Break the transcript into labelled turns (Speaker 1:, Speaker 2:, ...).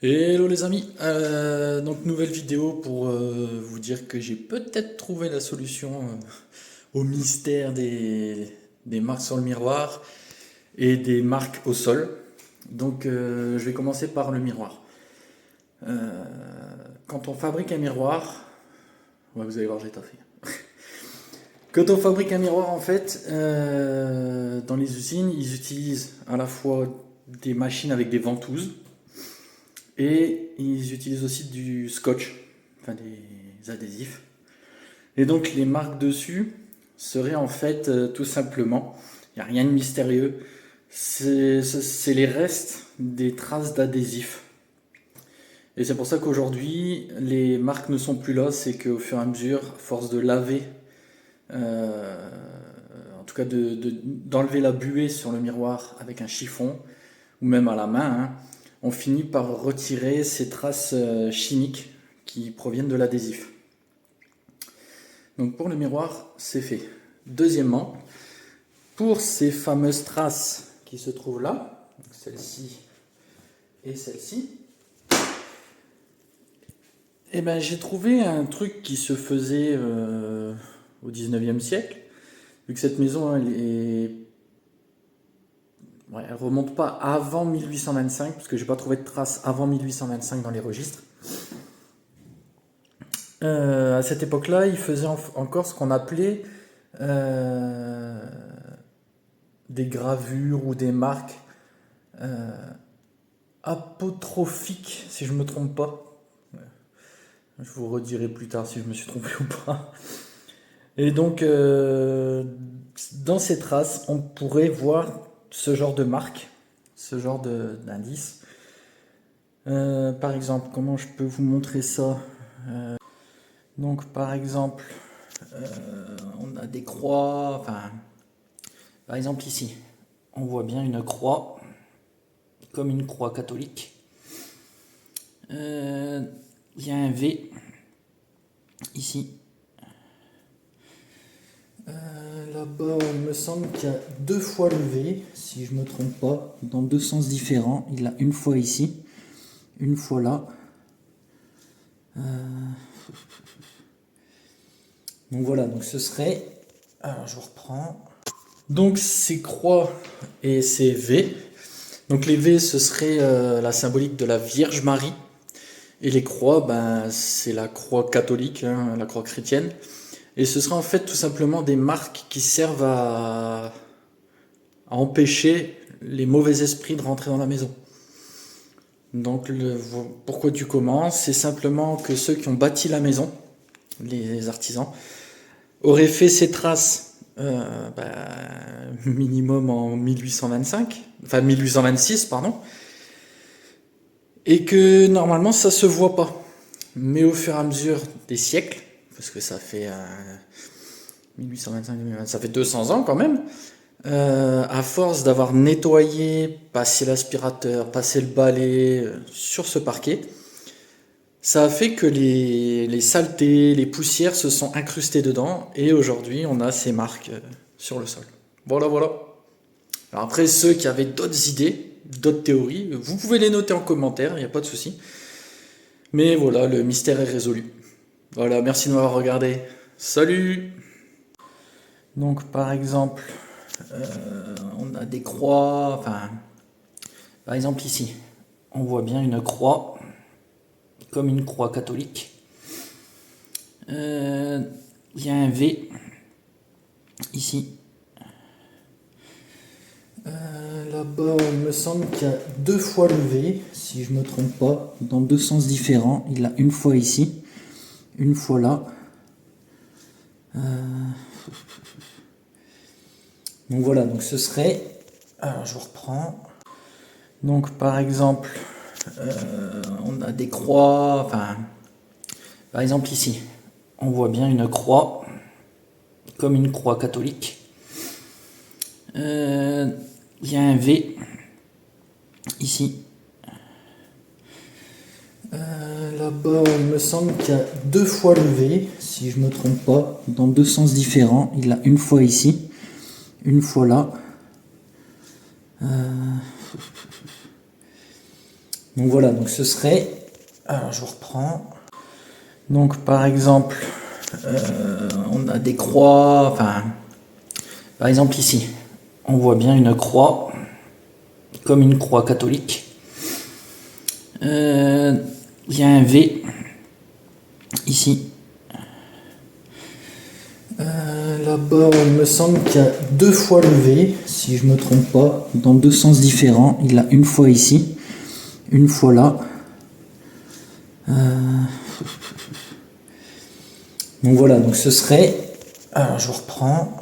Speaker 1: Hello les amis, donc nouvelle vidéo pour vous dire que j'ai peut-être trouvé la solution au mystère des marques sur le miroir et des marques au sol. Donc je vais commencer par le miroir. Euh, Quand on fabrique un miroir, ouais, vous allez voir j'ai taffé. Quand on fabrique un miroir en fait, dans les usines ils utilisent à la fois des machines avec des ventouses. Et ils utilisent aussi du scotch, enfin des adhésifs. Et donc les marques dessus seraient en fait tout simplement, il n'y a rien de mystérieux, c'est les restes des traces d'adhésifs. Et c'est pour ça qu'aujourd'hui les marques ne sont plus là, c'est qu'au fur et à mesure, à force de laver, euh, en tout cas d'enlever la buée sur le miroir avec un chiffon, ou même à la main, hein, on finit par retirer ces traces chimiques qui proviennent de l'adhésif. Donc pour le miroir, c'est fait. Deuxièmement, pour ces fameuses traces qui se trouvent là, celle-ci et celle-ci, eh ben, j'ai trouvé un truc qui se faisait au 19e siècle. Vu que cette maison, ouais, elle remonte pas avant 1825, parce que j'ai pas trouvé de traces avant 1825 dans les registres. À cette époque-là, ils faisaient encore ce qu'on appelait euh, des gravures ou des marques apotrophiques, si je me trompe pas. Je vous redirai plus tard si je me suis trompé ou pas. Et donc, dans ces traces, on pourrait voir ce genre de marque, ce genre d'indice. Par exemple, comment je peux vous montrer ça? Donc, par exemple, on a des croix, enfin, par exemple ici, on voit bien une croix, comme une croix catholique. Il y a un V ici. Là-bas, il me semble qu'il y a deux fois le V, si je ne me trompe pas, dans deux sens différents. Il a une fois ici, une fois là. Donc voilà, donc ce serait... Alors je reprends. Donc ces croix et ces V. Donc les V, ce serait la symbolique de la Vierge Marie. Et les croix, ben, c'est la croix catholique, hein, la croix chrétienne. Et ce sera en fait tout simplement des marques qui servent à empêcher les mauvais esprits de rentrer dans la maison. Donc pourquoi du comment? C'est simplement que ceux qui ont bâti la maison, les artisans, auraient fait ces traces minimum en 1825, enfin 1826 pardon, et que normalement ça se voit pas. Mais au fur et à mesure des siècles, parce que ça fait 1825, ça fait 200 ans quand même, à force d'avoir nettoyé, passé l'aspirateur, passé le balai sur ce parquet, ça a fait que les saletés, les poussières se sont incrustées dedans et aujourd'hui on a ces marques sur le sol. Voilà, voilà. Alors après, ceux qui avaient d'autres idées, d'autres théories, vous pouvez les noter en commentaire, il n'y a pas de souci. Mais voilà, le mystère est résolu. Voilà, merci de m'avoir regardé. Salut! Donc par exemple, on a des croix, enfin, par exemple ici, on voit bien une croix, comme une croix catholique. Il y a un V ici. Là-bas, il me semble qu'il y a deux fois le V, si je ne me trompe pas, dans deux sens différents. Il a une fois ici, une fois là. Donc voilà, donc ce serait... Alors je reprends. Donc par exemple, on a des croix, enfin, par exemple ici, on voit bien une croix, comme une croix catholique. Il y a un V ici. Là-bas, il me semble qu'il y a deux fois le V, si je ne me trompe pas, dans deux sens différents. Il a une fois ici, une fois là. Donc voilà, donc ce serait... Alors je reprends. Donc par exemple, on a des croix, enfin, par exemple ici, on voit bien une croix, comme une croix catholique. Il y a un V ici. Là-bas, il me semble qu'il y a 2 fois le V, si je me trompe pas, dans 2 sens différents. Il l'a une fois ici, une fois là. Donc voilà, donc ce serait... Alors je reprends.